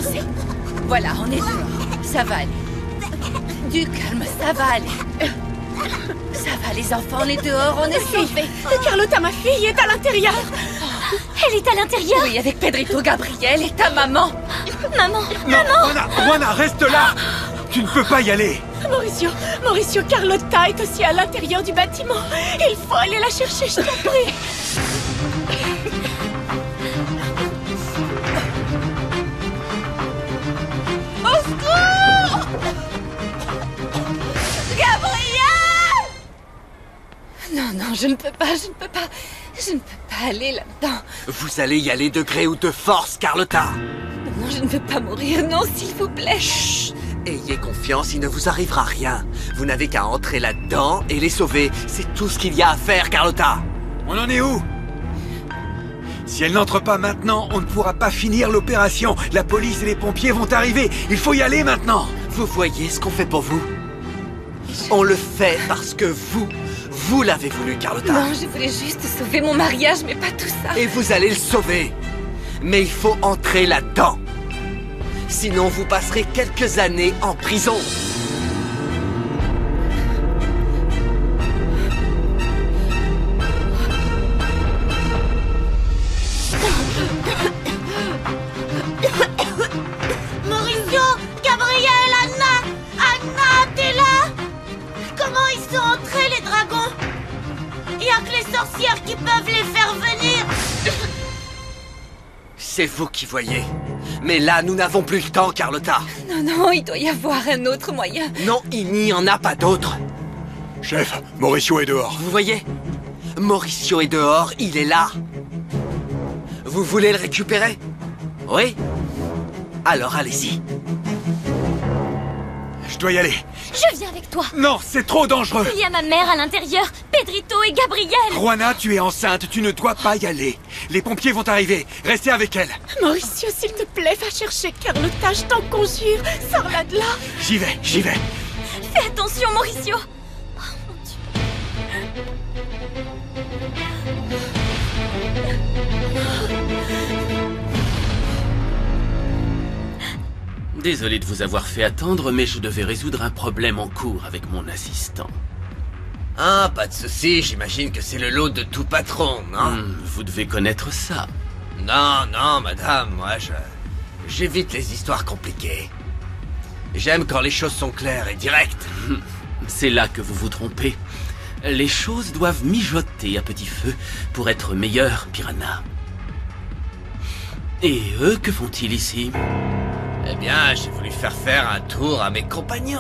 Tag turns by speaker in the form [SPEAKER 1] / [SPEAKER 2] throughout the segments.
[SPEAKER 1] commencer. Voilà, on est dehors. Ça va aller. Du calme, ça va aller. Ça va les enfants, on est dehors, on est sauvés.
[SPEAKER 2] Carlotta, ma fille, est à l'intérieur.
[SPEAKER 3] Elle est à l'intérieur.
[SPEAKER 1] Oui, avec Pedrito, Gabriel et ta maman.
[SPEAKER 3] Maman,
[SPEAKER 4] Non, Juana, reste là. Tu ne peux pas y aller.
[SPEAKER 2] Mauricio, Carlotta est aussi à l'intérieur du bâtiment. Il faut aller la chercher, je t'en prie.
[SPEAKER 1] Au secours! Gabriel! Non, je ne peux pas. Je ne peux pas aller là-dedans.
[SPEAKER 5] Vous allez y aller de gré ou de force, Carlotta.
[SPEAKER 1] Non, je ne veux pas mourir, non, s'il vous plaît.
[SPEAKER 5] Chut! Ayez confiance, il ne vous arrivera rien. Vous n'avez qu'à entrer là-dedans et les sauver. C'est tout ce qu'il y a à faire, Carlotta.
[SPEAKER 4] On en est où? Si elle n'entre pas maintenant, on ne pourra pas finir l'opération. La police et les pompiers vont arriver. Il faut y aller maintenant.
[SPEAKER 5] Vous voyez ce qu'on fait pour vous? On le fait parce que vous l'avez voulu, Carlotta.
[SPEAKER 1] Non, je voulais juste sauver mon mariage, mais pas tout ça.
[SPEAKER 5] Et vous allez le sauver. Mais il faut entrer là-dedans. Sinon, vous passerez quelques années en prison.
[SPEAKER 3] Mauricio, Gabriel, Anna, t'es là? Comment ils sont entrés, les dragons? Il n'y a que les sorcières qui peuvent les faire venir.
[SPEAKER 5] C'est vous qui voyez. Mais là, nous n'avons plus le temps, Carlotta.
[SPEAKER 1] Non, il doit y avoir un autre moyen.
[SPEAKER 5] Non, il n'y en a pas d'autre.
[SPEAKER 4] Chef, Mauricio est dehors.
[SPEAKER 5] Vous voyez? Mauricio est dehors, il est là. Vous voulez le récupérer? Oui? Alors allez-y.
[SPEAKER 4] Je dois y aller.
[SPEAKER 3] Je viens avec toi.
[SPEAKER 4] Non, c'est trop dangereux.
[SPEAKER 3] Il y a ma mère à l'intérieur, Pedrito et Gabriel.
[SPEAKER 4] Juana, tu es enceinte, tu ne dois pas y aller. Les pompiers vont arriver. Restez avec elle.
[SPEAKER 2] Mauricio, s'il te plaît, va chercher Carlotta, je t'en conjure. Sors-la de là.
[SPEAKER 4] J'y vais.
[SPEAKER 3] Fais attention, Mauricio. Oh, mon Dieu.
[SPEAKER 6] Désolé de vous avoir fait attendre, mais je devais résoudre un problème en cours avec mon assistant.
[SPEAKER 5] Ah, pas de souci, j'imagine que c'est le lot de tout patron, non?
[SPEAKER 6] Vous devez connaître ça.
[SPEAKER 5] Non, madame, moi, j'évite les histoires compliquées. J'aime quand les choses sont claires et directes.
[SPEAKER 6] C'est là que vous vous trompez. Les choses doivent mijoter à petit feu pour être meilleures, Piranha. Et eux, que font-ils ici?
[SPEAKER 5] Eh bien, j'ai voulu faire un tour à mes compagnons.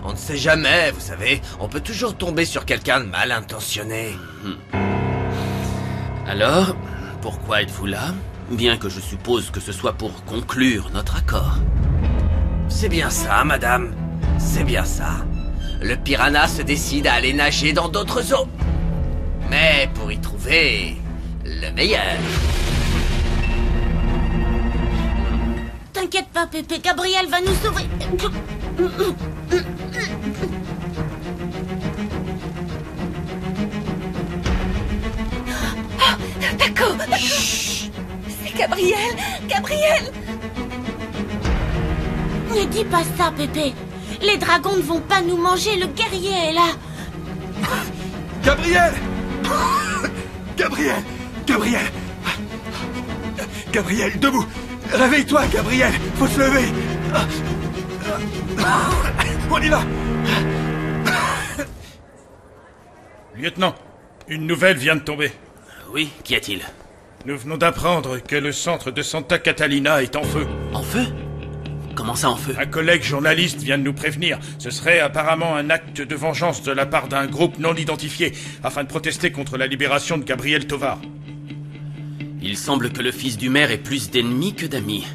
[SPEAKER 5] On ne sait jamais, vous savez, on peut toujours tomber sur quelqu'un de mal intentionné.
[SPEAKER 6] Alors, pourquoi êtes-vous là? Bien que je suppose que ce soit pour conclure notre accord.
[SPEAKER 5] C'est bien ça, madame. C'est bien ça. Le piranha se décide à aller nager dans d'autres eaux. Mais pour y trouver le meilleur.
[SPEAKER 3] T'inquiète pas, Pépé, Gabriel va nous sauver.
[SPEAKER 1] D'accord. C'est Gabriel.
[SPEAKER 3] Ne dis pas ça, Pépé. Les dragons ne vont pas nous manger, le guerrier est là.
[SPEAKER 4] Gabriel, debout. Réveille-toi, Gabriel. Faut se lever. On y va.
[SPEAKER 7] Lieutenant, une nouvelle vient de tomber.
[SPEAKER 6] Oui, qu'y a-t-il?
[SPEAKER 7] Nous venons d'apprendre que le centre de Santa Catalina est en feu.
[SPEAKER 6] En feu? Comment ça en feu?
[SPEAKER 7] Un collègue journaliste vient de nous prévenir. Ce serait apparemment un acte de vengeance de la part d'un groupe non identifié, afin de protester contre la libération de Gabriel Tovar.
[SPEAKER 6] Il semble que le fils du maire ait plus d'ennemis que d'amis.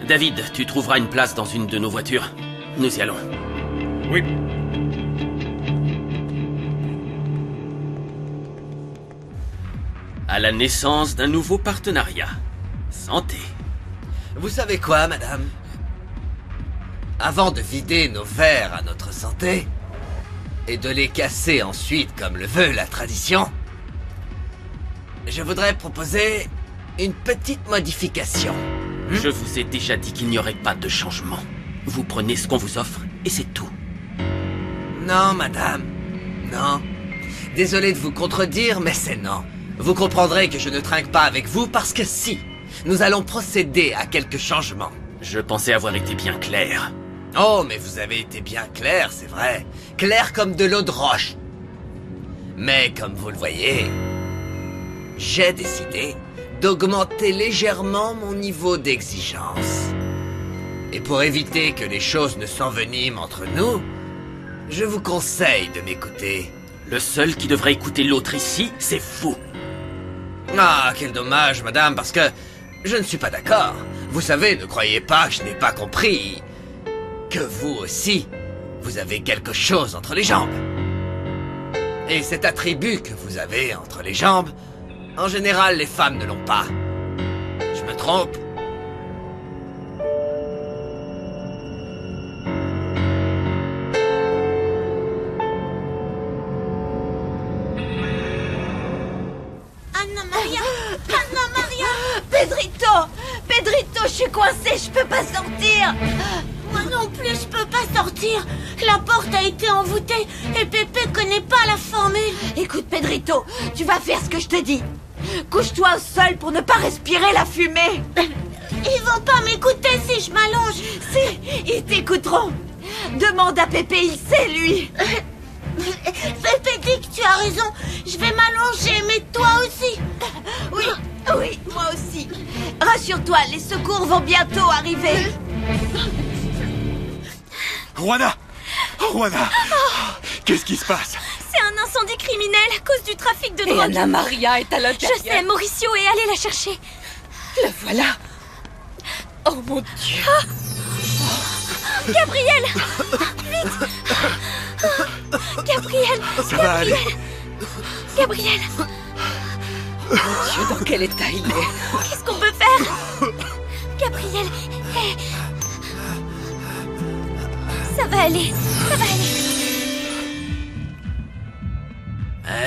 [SPEAKER 6] David, tu trouveras une place dans une de nos voitures. Nous y allons.
[SPEAKER 7] Oui.
[SPEAKER 6] À la naissance d'un nouveau partenariat. Santé.
[SPEAKER 5] Vous savez quoi, madame? Avant de vider nos verres à notre santé, et de les casser ensuite comme le veut la tradition, je voudrais proposer une petite modification.
[SPEAKER 6] Je vous ai déjà dit qu'il n'y aurait pas de changement. Vous prenez ce qu'on vous offre et c'est tout.
[SPEAKER 5] Non, madame. Non. Désolé de vous contredire, mais c'est non. Vous comprendrez que je ne trinque pas avec vous parce que si, nous allons procéder à quelques changements.
[SPEAKER 6] Je pensais avoir été bien clair.
[SPEAKER 5] Oh, mais vous avez été bien clair, c'est vrai. Clair comme de l'eau de roche. Mais comme vous le voyez, j'ai décidé d'augmenter légèrement mon niveau d'exigence. Et pour éviter que les choses ne s'enveniment entre nous, je vous conseille de m'écouter.
[SPEAKER 6] Le seul qui devrait écouter l'autre ici, c'est vous.
[SPEAKER 5] Ah, quel dommage, madame, parce que je ne suis pas d'accord. Vous savez, ne croyez pas que je n'ai pas compris que vous aussi, vous avez quelque chose entre les jambes. Et cet attribut que vous avez entre les jambes, en général, les femmes ne l'ont pas. Je me trompe?
[SPEAKER 3] Anna Maria! Pedrito, je suis coincée, je peux pas sortir! Moi non plus, je peux pas sortir! La porte a été envoûtée et Pépé connaît pas la formule! Écoute, Pedrito, tu vas faire ce que je te dis! Couche-toi au sol pour ne pas respirer la fumée! Ils vont pas m'écouter si je m'allonge! Si, ils t'écouteront! Demande à Pépé, il sait, lui! Pépé dit que tu as raison. Je vais m'allonger, mais toi aussi. Oui, moi aussi. Rassure-toi, les secours vont bientôt arriver.
[SPEAKER 4] Juana! Qu'est-ce qui se passe?
[SPEAKER 2] C'est un incendie criminel à cause du trafic de drogue.
[SPEAKER 1] Anna Maria est à l'intérieur.
[SPEAKER 2] Je sais, Mauricio est allé la chercher.
[SPEAKER 1] Le voilà. Oh mon Dieu.
[SPEAKER 2] Gabriel! Vite! Gabriel!
[SPEAKER 4] Ça va aller.
[SPEAKER 2] Gabriel!
[SPEAKER 1] Mon Dieu, dans quel état il est?
[SPEAKER 2] Qu'est-ce qu'on peut faire? Gabriel! Hé. Ça va aller!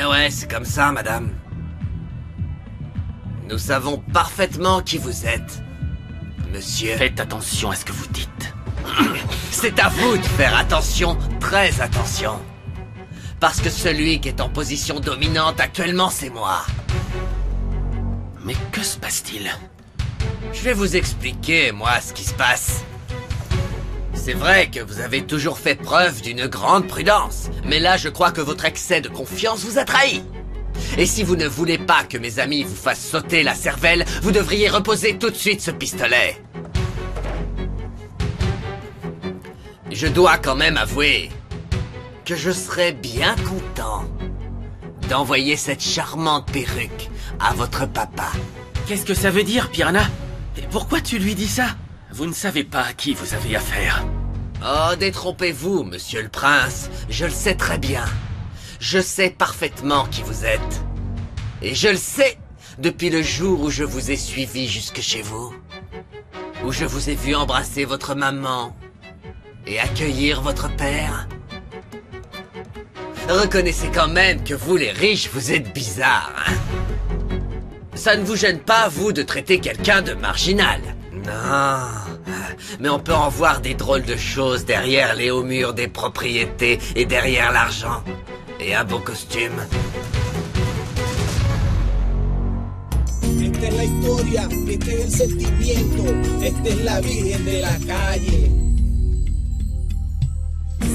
[SPEAKER 5] Eh ouais, c'est comme ça, madame. Nous savons parfaitement qui vous êtes, monsieur.
[SPEAKER 6] Faites attention à ce que vous dites.
[SPEAKER 5] C'est à vous de faire attention, très attention. Parce que celui qui est en position dominante actuellement, c'est moi.
[SPEAKER 6] Mais que se passe-t-il?
[SPEAKER 5] Je vais vous expliquer, moi, ce qui se passe. C'est vrai que vous avez toujours fait preuve d'une grande prudence, mais là, je crois que votre excès de confiance vous a trahi. Et si vous ne voulez pas que mes amis vous fassent sauter la cervelle, vous devriez reposer tout de suite ce pistolet. Je dois quand même avouer que je serais bien content d'envoyer cette charmante perruque à votre papa.
[SPEAKER 6] Qu'est-ce que ça veut dire, Piranha? Et pourquoi tu lui dis ça? Vous ne savez pas à qui vous avez affaire.
[SPEAKER 5] Oh, détrompez-vous, monsieur le prince. Je le sais très bien. Je sais parfaitement qui vous êtes. Et je le sais depuis le jour où je vous ai suivi jusque chez vous. Où je vous ai vu embrasser votre maman et accueillir votre père. Reconnaissez quand même que vous, les riches, vous êtes bizarres, hein? Ça ne vous gêne pas, vous, de traiter quelqu'un de marginal? Non, mais on peut en voir des drôles de choses derrière les hauts murs des propriétés et derrière l'argent. Et un beau costume.
[SPEAKER 8] Esta es la historia, este es el sentimiento, esta es la Virgen de la calle.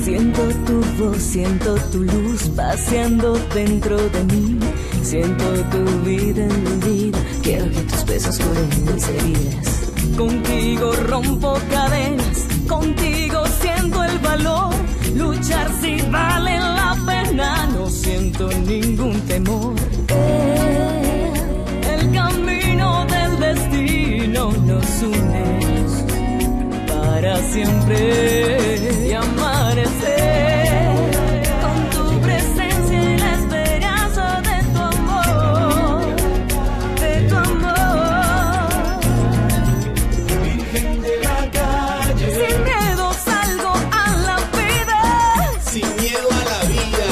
[SPEAKER 9] Siento tu voz, siento tu luz paseando dentro de mí. Siento tu vida en mi vida, quiero que tus besos curen mis heridas. Contigo rompo cadenas, contigo siento el valor. Luchar si vale la pena, no siento ningún temor. El camino del destino nos une para siempre y amanecer con tu presencia y la esperanza de tu amor, de tu amor.
[SPEAKER 8] Virgen de la calle,
[SPEAKER 9] Sin miedo salgo a la vida,
[SPEAKER 8] sin miedo a la vida.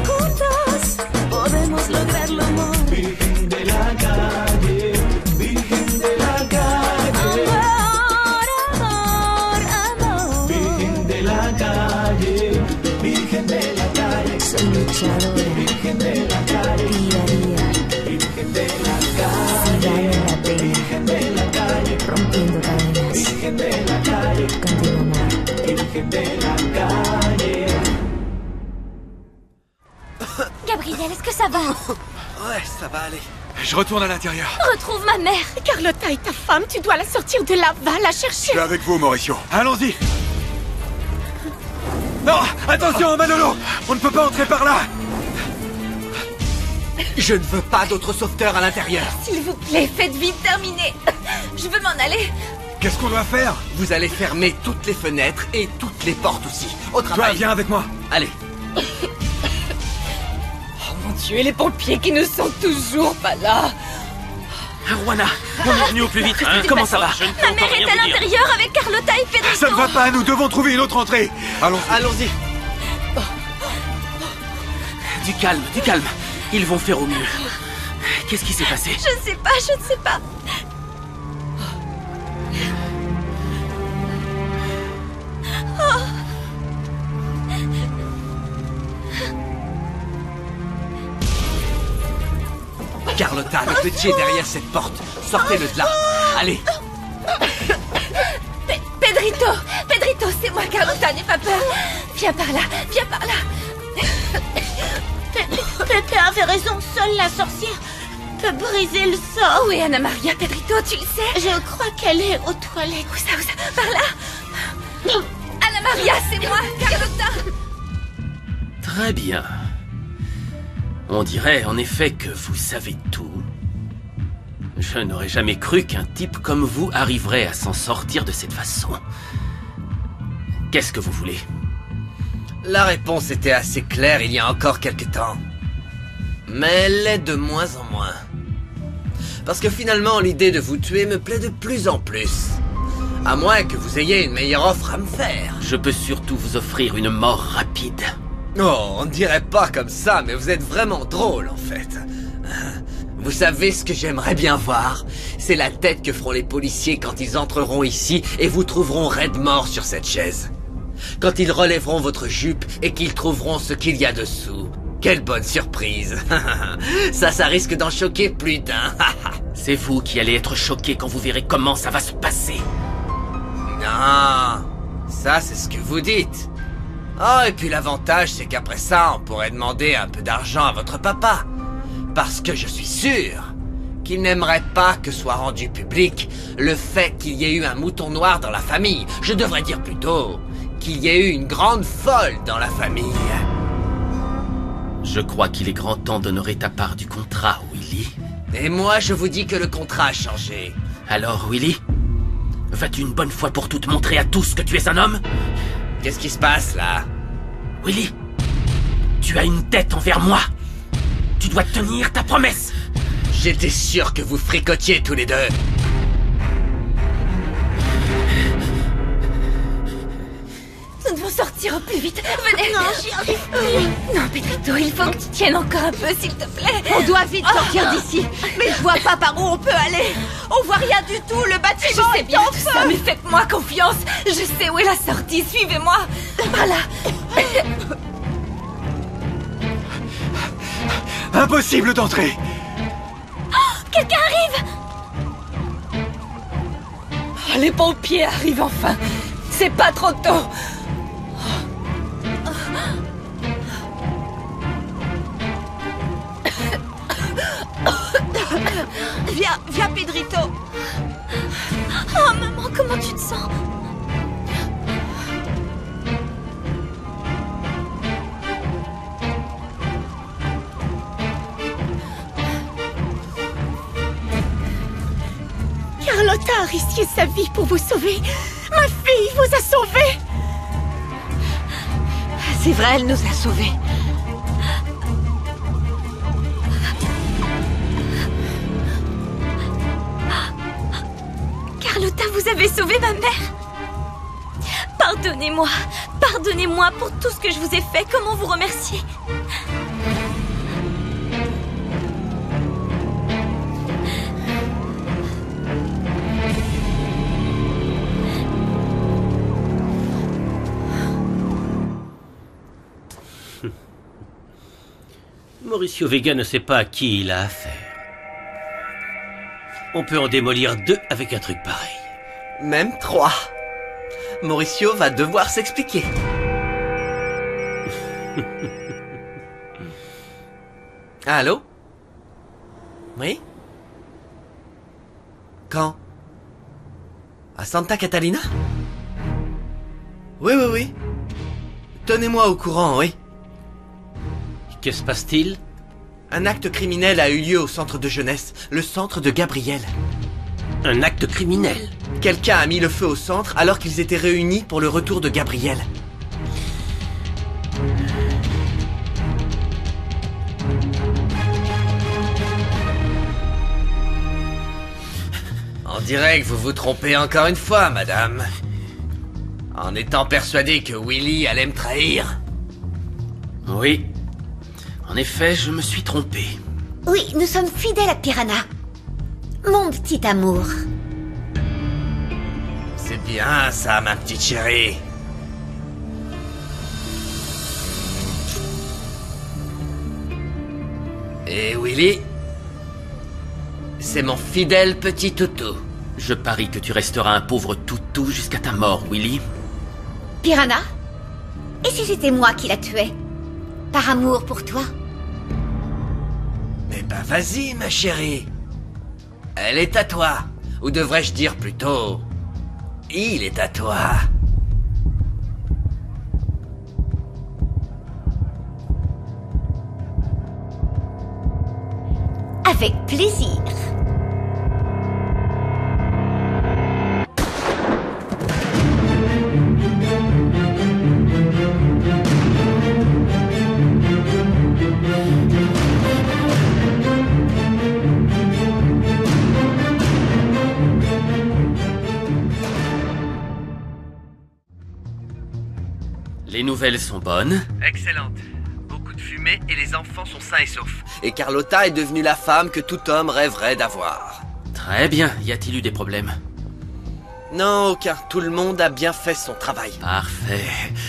[SPEAKER 9] juntos podemos lograrlo, amor.
[SPEAKER 8] Virgen de la calle, Virgen de la calle.
[SPEAKER 9] Amor. ametralladora tiraría si vale la pena, rompiendo cadenas. Contigo, amor.
[SPEAKER 3] Gabriel, est-ce que ça va?
[SPEAKER 5] Ouais, ça va aller.
[SPEAKER 4] Je retourne à l'intérieur.
[SPEAKER 3] Retrouve ma mère.
[SPEAKER 2] Carlotta est ta femme, tu dois la sortir de là. Va la
[SPEAKER 4] Je
[SPEAKER 2] chercher.
[SPEAKER 4] suis avec vous, Mauricio. Allons-y. Non, attention, Manolo. On ne peut pas entrer par là.
[SPEAKER 5] Je ne veux pas d'autres sauveteurs à l'intérieur.
[SPEAKER 1] S'il vous plaît, faites vite, terminez. Je veux m'en aller.
[SPEAKER 4] Qu'est-ce qu'on doit faire?
[SPEAKER 5] Vous allez fermer toutes les fenêtres et toutes les portes aussi. Au
[SPEAKER 4] Toi,
[SPEAKER 5] travail.
[SPEAKER 4] viens avec moi.
[SPEAKER 5] Allez.
[SPEAKER 1] Oh mon Dieu, les pompiers qui ne sont toujours pas là.
[SPEAKER 6] Arwana, on est venu au plus vite. Hein, comment ça va? Je ne peux
[SPEAKER 3] Ma
[SPEAKER 6] encore
[SPEAKER 3] mère est
[SPEAKER 6] rien
[SPEAKER 3] à
[SPEAKER 6] vous dire.
[SPEAKER 3] l'intérieur avec Carlotta et Pedrito.
[SPEAKER 4] Ça ne va pas, nous devons trouver une autre entrée. Allons-y.
[SPEAKER 5] Allons-y.
[SPEAKER 6] Du calme, du calme. Ils vont faire au mieux. Qu'est-ce qui s'est passé?
[SPEAKER 3] Je ne sais pas, je ne sais pas.
[SPEAKER 5] Carlotta, le petit est derrière cette porte. Sortez-le de là. Allez.
[SPEAKER 1] Pedrito, Pedrito, c'est moi, Carlotta, n'aie pas peur. Viens par là, viens par là.
[SPEAKER 3] Pepe avait raison, seule la sorcière peut briser le sort.
[SPEAKER 1] Où est Anna Maria, Pedrito, tu le sais?
[SPEAKER 3] Je crois qu'elle est aux toilettes.
[SPEAKER 1] Où ça, par là. Anna Maria, c'est moi, Carlotta.
[SPEAKER 6] Très bien. On dirait en effet que vous savez tout. Je n'aurais jamais cru qu'un type comme vous arriverait à s'en sortir de cette façon. Qu'est-ce que vous voulez?
[SPEAKER 5] La réponse était assez claire il y a encore quelque temps. Mais elle l'est de moins en moins. Parce que finalement, l'idée de vous tuer me plaît de plus en plus. À moins que vous ayez une meilleure offre à me faire.
[SPEAKER 6] Je peux surtout vous offrir une mort rapide.
[SPEAKER 5] Oh, on ne dirait pas comme ça, mais vous êtes vraiment drôle en fait. Vous savez ce que j'aimerais bien voir? C'est la tête que feront les policiers quand ils entreront ici et vous trouveront raide mort sur cette chaise. Quand ils relèveront votre jupe et qu'ils trouveront ce qu'il y a dessous. Quelle bonne surprise. Ça risque d'en choquer plus d'un.
[SPEAKER 6] C'est vous qui allez être choqué quand vous verrez comment ça va se passer.
[SPEAKER 5] Non, ça c'est ce que vous dites. Oh, et puis l'avantage c'est qu'après ça, on pourrait demander un peu d'argent à votre papa. Parce que je suis sûr qu'il n'aimerait pas que soit rendu public le fait qu'il y ait eu un mouton noir dans la famille. Je devrais dire plutôt qu'il y ait eu une grande folle dans la famille.
[SPEAKER 6] Je crois qu'il est grand temps d'honorer ta part du contrat, Willy.
[SPEAKER 5] Et moi, je vous dis que le contrat a changé.
[SPEAKER 6] Alors, Willy, vas-tu une bonne fois pour toutes montrer à tous que tu es un homme?
[SPEAKER 5] Qu'est-ce qui se passe, là?
[SPEAKER 6] Willy, tu as une dette envers moi. Tu dois tenir ta promesse.
[SPEAKER 5] J'étais sûr que vous fricotiez tous les deux.
[SPEAKER 1] Nous devons sortir au plus vite. Venez.
[SPEAKER 3] Non, j'y arrive plus.
[SPEAKER 1] Non, Pedrito, il faut que tu tiennes encore un peu, s'il te plaît.
[SPEAKER 3] On doit vite sortir d'ici. Mais je vois pas par où on peut aller. On voit rien du tout. Le
[SPEAKER 1] Je
[SPEAKER 3] bâtiment
[SPEAKER 1] sais
[SPEAKER 3] est
[SPEAKER 1] bien
[SPEAKER 3] en
[SPEAKER 1] tout
[SPEAKER 3] feu.
[SPEAKER 1] ça, mais faites-moi confiance. Je sais où est la sortie. Suivez-moi. Par là.
[SPEAKER 4] Impossible d'entrer.
[SPEAKER 3] Quelqu'un arrive.
[SPEAKER 1] Oh, les pompiers arrivent enfin. C'est pas trop tôt.
[SPEAKER 3] Viens, Pedrito. Oh, maman, comment tu te sens?
[SPEAKER 2] Carlotta a risqué sa vie pour vous sauver. Ma fille vous a sauvé.
[SPEAKER 3] C'est vrai, elle nous a sauvés.
[SPEAKER 2] Carlotta, vous avez sauvé ma mère. Pardonnez-moi. Pardonnez-moi pour tout ce que je vous ai fait. Comment vous remercier?
[SPEAKER 6] Mauricio Vega ne sait pas à qui il a affaire. On peut en démolir 2 avec un truc pareil.
[SPEAKER 5] Même 3. Mauricio va devoir s'expliquer. Allô? Oui? Quand? À Santa Catalina? Oui. Tenez-moi au courant, oui.
[SPEAKER 6] Que se passe-t-il?
[SPEAKER 5] Un acte criminel a eu lieu au centre de jeunesse, le centre de Gabriel.
[SPEAKER 6] Un acte criminel?
[SPEAKER 5] Quelqu'un a mis le feu au centre alors qu'ils étaient réunis pour le retour de Gabriel. On dirait que vous vous trompez encore une fois, madame. En étant persuadé que Willy allait me trahir.
[SPEAKER 6] Oui. En effet, je me suis trompé.
[SPEAKER 3] Oui, nous sommes fidèles à Piranha. Mon petit amour.
[SPEAKER 5] C'est bien ça, ma petite chérie. Et Willy, c'est mon fidèle petit toutou.
[SPEAKER 6] Je parie que tu resteras un pauvre toutou jusqu'à ta mort, Willy.
[SPEAKER 3] Piranha? Et si c'était moi qui la tuais? Par amour pour toi?
[SPEAKER 5] Mais bah vas-y, ma chérie. Elle est à toi. Ou devrais-je dire plutôt... il est à toi.
[SPEAKER 3] Avec plaisir.
[SPEAKER 6] Les nouvelles sont bonnes.
[SPEAKER 5] Excellente. Beaucoup de fumée et les enfants sont sains et saufs. Et Carlotta est devenue la femme que tout homme rêverait d'avoir.
[SPEAKER 6] Très bien. Y a-t-il eu des problèmes?
[SPEAKER 5] Non, aucun. Tout le monde a bien fait son travail.
[SPEAKER 6] Parfait.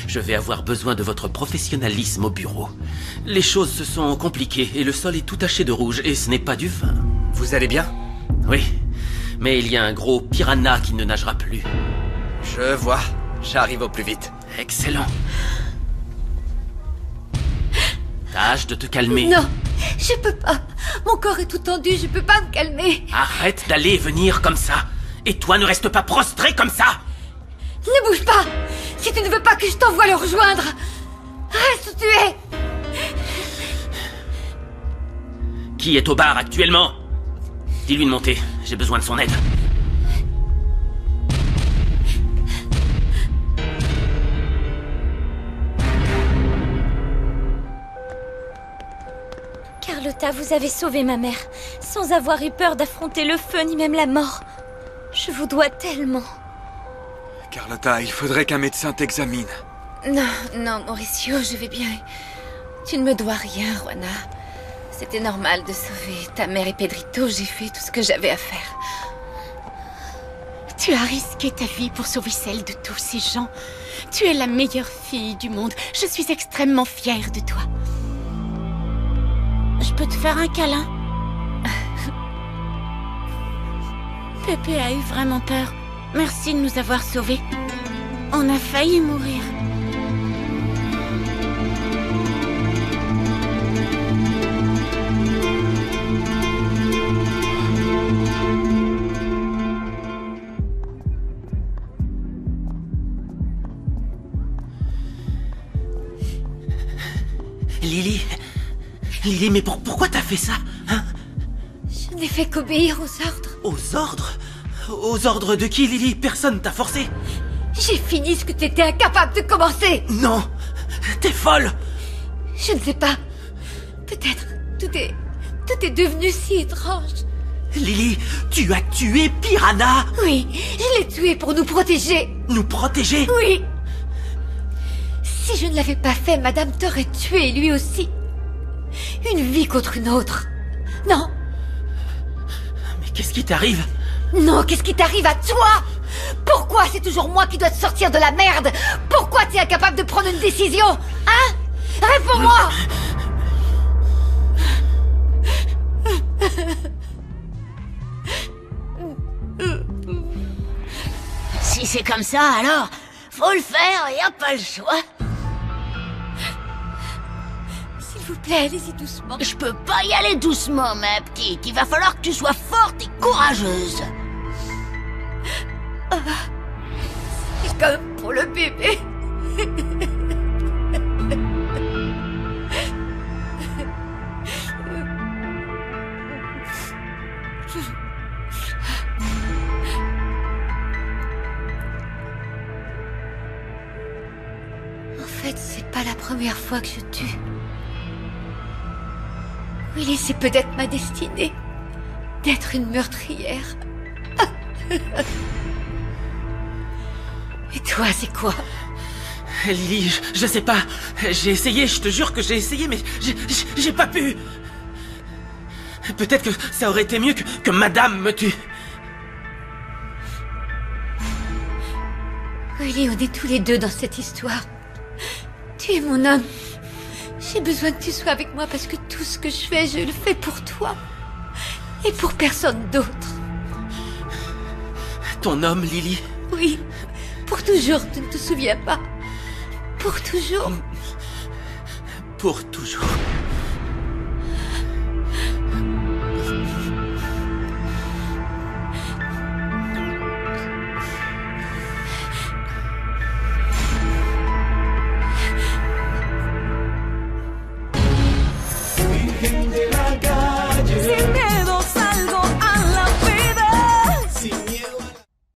[SPEAKER 6] Je vais avoir besoin de votre professionnalisme au bureau. Les choses se sont compliquées et le sol est tout taché de rouge et ce n'est pas du vin.
[SPEAKER 5] Vous allez bien?
[SPEAKER 6] Oui. Mais il y a un gros piranha qui ne nagera plus.
[SPEAKER 5] Je vois. J'arrive au plus vite.
[SPEAKER 6] Excellent. Tâche de te calmer.
[SPEAKER 3] Non, je peux pas. Mon corps est tout tendu, je peux pas me calmer.
[SPEAKER 6] Arrête d'aller et venir comme ça. Et toi, ne reste pas prostré comme ça.
[SPEAKER 3] Ne bouge pas. Si tu ne veux pas que je t'envoie le rejoindre, reste où tu es.
[SPEAKER 6] Qui est au bar actuellement? Dis-lui de monter. J'ai besoin de son aide.
[SPEAKER 2] Carlotta, vous avez sauvé ma mère, sans avoir eu peur d'affronter le feu ni même la mort. Je vous dois tellement.
[SPEAKER 4] Carlotta, il faudrait qu'un médecin t'examine.
[SPEAKER 1] Non, Mauricio, je vais bien. Tu ne me dois rien, Juana. C'était normal de sauver ta mère et Pedrito. J'ai fait tout ce que j'avais à faire.
[SPEAKER 2] Tu as risqué ta vie pour sauver celle de tous ces gens. Tu es la meilleure fille du monde. Je suis extrêmement fière de toi. Je peux te faire un câlin? Pépé a eu vraiment peur. Merci de nous avoir sauvés. On a failli mourir.
[SPEAKER 6] Lily, mais pourquoi t'as fait ça, hein?
[SPEAKER 3] Je n'ai fait qu'obéir aux ordres.
[SPEAKER 6] Aux ordres? Aux ordres de qui, Lily? Personne t'a forcé.
[SPEAKER 3] J'ai fini ce que t'étais incapable de commencer.
[SPEAKER 6] Non, t'es folle.
[SPEAKER 3] Je ne sais pas. Peut-être tout est devenu si étrange.
[SPEAKER 6] Lily, tu as tué Piranha.
[SPEAKER 3] Oui, je l'ai tué pour nous protéger.
[SPEAKER 6] Nous protéger?
[SPEAKER 3] Oui. Si je ne l'avais pas fait, madame t'aurait tué lui aussi. Une vie contre une autre. Non.
[SPEAKER 6] Mais qu'est-ce qui t'arrive?
[SPEAKER 3] Non, qu'est-ce qui t'arrive à toi? Pourquoi c'est toujours moi qui dois te sortir de la merde? Pourquoi t'es incapable de prendre une décision? Hein? Réponds-moi! Si c'est comme ça, alors, faut le faire, y a pas le choix.
[SPEAKER 1] S'il vous plaît, allez-y doucement.
[SPEAKER 3] Je peux pas y aller doucement, ma petite. Il va falloir que tu sois forte et courageuse.
[SPEAKER 1] C'est comme pour le bébé. En fait, c'est pas la première fois que je tue. Willy, c'est peut-être ma destinée d'être une meurtrière. Et toi, c'est quoi?
[SPEAKER 6] Lily, je sais pas. J'ai essayé, je te jure que j'ai essayé, mais j'ai pas pu. Peut-être que ça aurait été mieux que madame me tue.
[SPEAKER 1] Willy, on est tous les deux dans cette histoire. Tu es mon homme. J'ai besoin que tu sois avec moi parce que tout ce que je fais, je le fais pour toi. Et pour personne d'autre.
[SPEAKER 6] Ton homme, Lily?
[SPEAKER 1] Oui. Pour toujours, tu ne te souviens pas. Pour toujours.
[SPEAKER 6] Pour toujours.